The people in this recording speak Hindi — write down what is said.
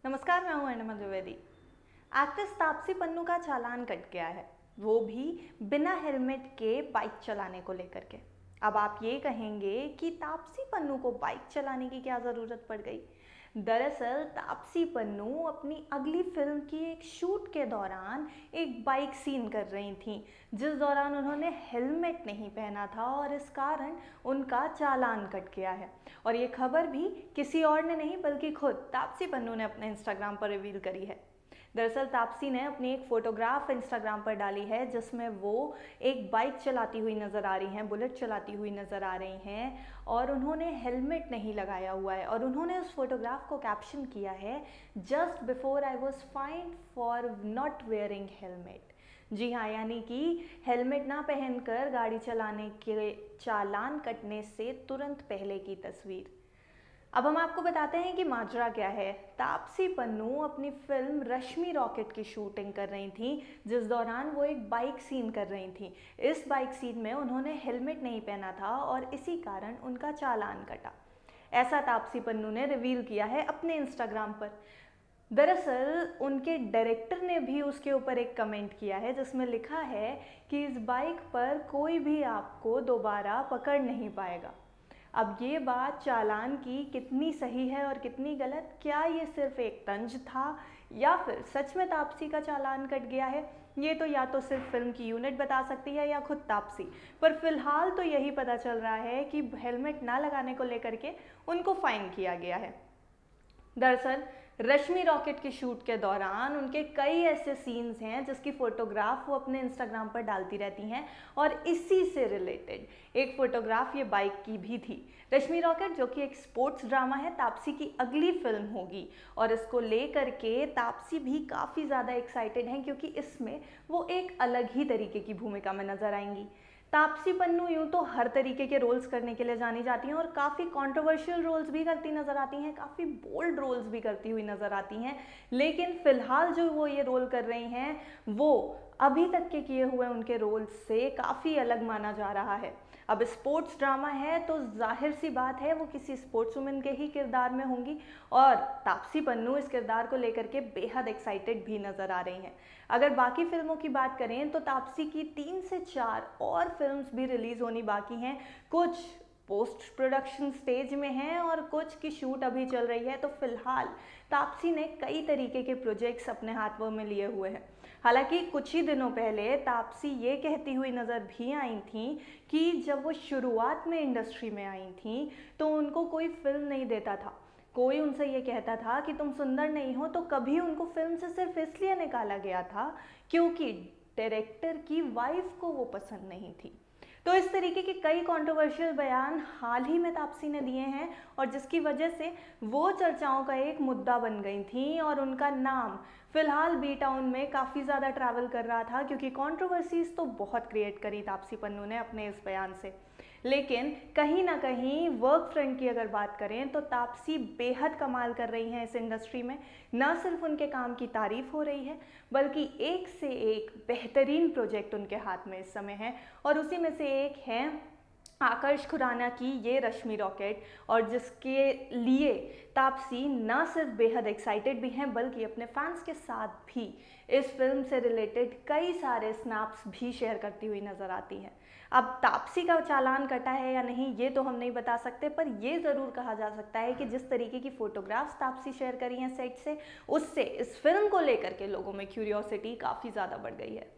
नमस्कार, मैं हूं अर्णमा द्विवेदी। एक्ट्रेस तापसी पन्नू का चालान कट गया है, वो भी बिना हेलमेट के बाइक चलाने को लेकर के। अब आप ये कहेंगे कि तापसी पन्नू को बाइक चलाने की क्या ज़रूरत पड़ गई। दरअसल तापसी पन्नू अपनी अगली फिल्म की एक शूट के दौरान एक बाइक सीन कर रही थी, जिस दौरान उन्होंने हेलमेट नहीं पहना था और इस कारण उनका चालान कट गया है। और ये खबर भी किसी और ने नहीं बल्कि खुद तापसी पन्नू ने अपने इंस्टाग्राम पर रिवील करी है। दरअसल तापसी ने अपनी एक फ़ोटोग्राफ इंस्टाग्राम पर डाली है, जिसमें वो एक बाइक चलाती हुई नज़र आ रही हैं, बुलेट चलाती हुई नज़र आ रही हैं और उन्होंने हेलमेट नहीं लगाया हुआ है। और उन्होंने उस फोटोग्राफ को कैप्शन किया है, just before I was fined for not wearing helmet. जी हाँ, यानी कि हेलमेट ना पहनकर गाड़ी चलाने के चालान कटने से तुरंत पहले की तस्वीर। अब हम आपको बताते हैं कि माजरा क्या है। तापसी पन्नू अपनी फिल्म रश्मि रॉकेट की शूटिंग कर रही थी, जिस दौरान वो एक बाइक सीन कर रही थी। इस बाइक सीन में उन्होंने हेलमेट नहीं पहना था और इसी कारण उनका चालान कटा। ऐसा तापसी पन्नू ने रिवील किया है अपने इंस्टाग्राम पर। दरअसल उनके डायरेक्टर ने भी उसके ऊपर एक कमेंट किया है, जिसमें लिखा है कि इस बाइक पर कोई भी आपको दोबारा पकड़ नहीं पाएगा। अब ये बात चालान की कितनी सही है और कितनी गलत, क्या ये सिर्फ एक तंज था या फिर सच में तापसी का चालान कट गया है, ये तो या तो सिर्फ फिल्म की यूनिट बता सकती है या खुद तापसी। पर फिलहाल तो यही पता चल रहा है कि हेलमेट ना लगाने को लेकर के उनको फाइन किया गया है। दरअसल रश्मि रॉकेट की शूट के दौरान उनके कई ऐसे सीन्स हैं जिसकी फोटोग्राफ वो अपने इंस्टाग्राम पर डालती रहती हैं और इसी से रिलेटेड एक फोटोग्राफ ये बाइक की भी थी। रश्मि रॉकेट जो कि एक स्पोर्ट्स ड्रामा है, तापसी की अगली फिल्म होगी और इसको लेकर के तापसी भी काफ़ी ज़्यादा एक्साइटेड हैं, क्योंकि इसमें वो एक अलग ही तरीके की भूमिका में नजर आएंगी। तापसी पन्नू यूँ तो हर तरीके के रोल्स करने के लिए जानी जाती हैं और काफ़ी कंट्रोवर्शियल रोल्स भी करती नज़र आती हैं, काफ़ी बोल्ड रोल्स भी करती हुई नज़र आती हैं। लेकिन फ़िलहाल जो वो ये रोल कर रही हैं, वो अभी तक के किए हुए उनके रोल से काफ़ी अलग माना जा रहा है। अब स्पोर्ट्स ड्रामा है तो जाहिर सी बात है वो किसी स्पोर्ट्स वुमेन के ही किरदार में होंगी और तापसी पन्नू इस किरदार को लेकर के बेहद एक्साइटेड भी नज़र आ रही हैं। अगर बाकी फिल्मों की बात करें तो तापसी की 3 से 4 और फिल्म्स भी रिलीज़ होनी बाकी हैं। कुछ पोस्ट प्रोडक्शन स्टेज में हैं और कुछ की शूट अभी चल रही है। तो फिलहाल तापसी ने कई तरीके के प्रोजेक्ट्स अपने हाथों में लिए हुए हैं। हालांकि कुछ ही दिनों पहले तापसी ये कहती हुई नज़र भी आई थी कि जब वो शुरुआत में इंडस्ट्री में आई थी तो उनको कोई फिल्म नहीं देता था। कोई उनसे ये कहता था कि तुम सुंदर नहीं हो, तो कभी उनको फिल्म से सिर्फ इसलिए निकाला गया था क्योंकि डायरेक्टर की वाइफ को वो पसंद नहीं थी। तो इस तरीके के कई कंट्रोवर्शियल बयान हाल ही में तापसी ने दिए हैं और जिसकी वजह से वो चर्चाओं का एक मुद्दा बन गई थी और उनका नाम फिलहाल बी टाउन में काफ़ी ज़्यादा ट्रैवल कर रहा था, क्योंकि कंट्रोवर्सीज तो बहुत क्रिएट करी तापसी पन्नू ने अपने इस बयान से। लेकिन कहीं ना कहीं वर्क फ्रंट की अगर बात करें तो तापसी बेहद कमाल कर रही हैं इस इंडस्ट्री में। न सिर्फ उनके काम की तारीफ हो रही है, बल्कि एक से एक बेहतरीन प्रोजेक्ट उनके हाथ में इस समय है और उसी में से एक है आकर्ष खुराना की ये रश्मि रॉकेट, और जिसके लिए तापसी ना सिर्फ बेहद एक्साइटेड भी हैं बल्कि अपने फैंस के साथ भी इस फिल्म से रिलेटेड कई सारे स्नैप्स भी शेयर करती हुई नज़र आती हैं। अब तापसी का चालान कटा है या नहीं ये तो हम नहीं बता सकते, पर ये ज़रूर कहा जा सकता है कि जिस तरीके की फ़ोटोग्राफ्स तापसी शेयर करी हैं सेट से, उससे इस फिल्म को लेकर के लोगों में क्यूरियोसिटी काफ़ी ज़्यादा बढ़ गई है।